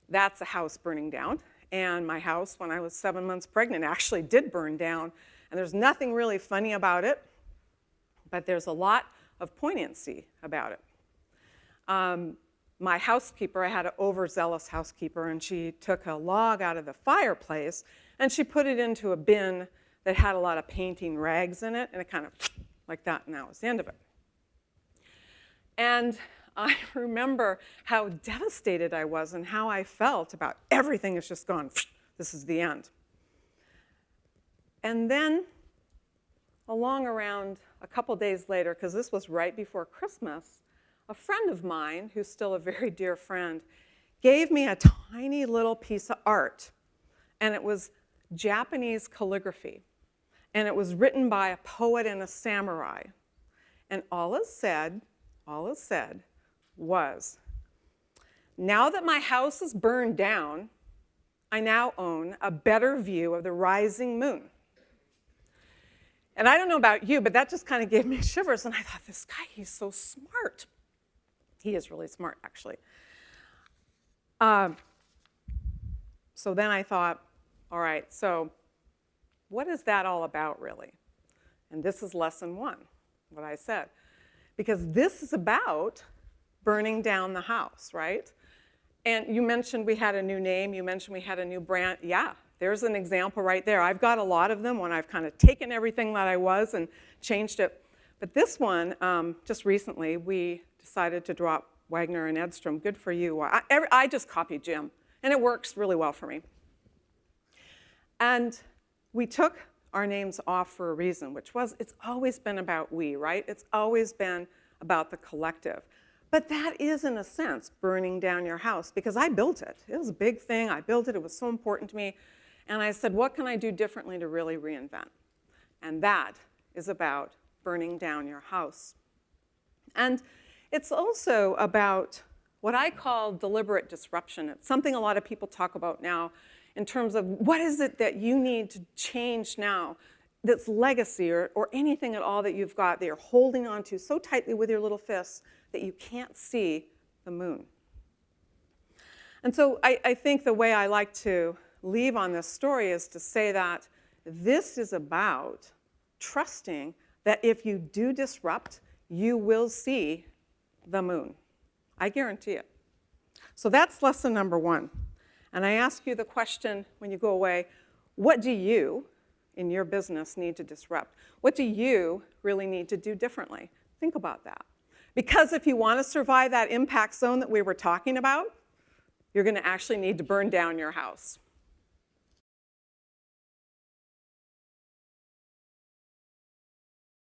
That's a house burning down. And my house, when I was 7 months pregnant, actually did burn down. And there's nothing really funny about it, but there's a lot of poignancy about it. My housekeeper, I had an overzealous housekeeper, and she took a log out of the fireplace, and she put it into a bin that had a lot of painting rags in it, and it kind of like that, and that was the end of it. And I remember how devastated I was and how I felt about everything is just gone. This is the end. And then along around a couple days later, because this was right before Christmas, a friend of mine, who's still a very dear friend, gave me a tiny little piece of art. And it was Japanese calligraphy. And it was written by a poet and a samurai. And all it said was, now that my house is burned down, I now own a better view of the rising moon. And I don't know about you, but that just kind of gave me shivers. And I thought, this guy, he's so smart. He is really smart, actually. So then I thought, all right, so what is that all about, really? And this is lesson 1, what I said. Because this is about burning down the house, right? And you mentioned we had a new name. You mentioned we had a new brand. Yeah, there's an example right there. I've got a lot of them when I've kind of taken everything that I was and changed it. But this one, just recently, we decided to drop Waggener and Edstrom. Good for you. I just copied Jim, and it works really well for me. And we took our names off for a reason, which was it's always been about we, right? It's always been about the collective. But that is, in a sense, burning down your house, because I built it. It was a big thing. I built it. It was so important to me. And I said, what can I do differently to really reinvent? And that is about burning down your house. And it's also about what I call deliberate disruption. It's something a lot of people talk about now in terms of what is it that you need to change now that's legacy or anything at all that you've got that you're holding on to so tightly with your little fists that you can't see the moon. And so I think the way I like to leave on this story is to say that this is about trusting that if you do disrupt, you will see the moon. I guarantee it. So that's lesson number 1. And I ask you the question when you go away, what do you in your business need to disrupt? What do you really need to do differently? Think about that. Because if you want to survive that impact zone that we were talking about, you're going to actually need to burn down your house.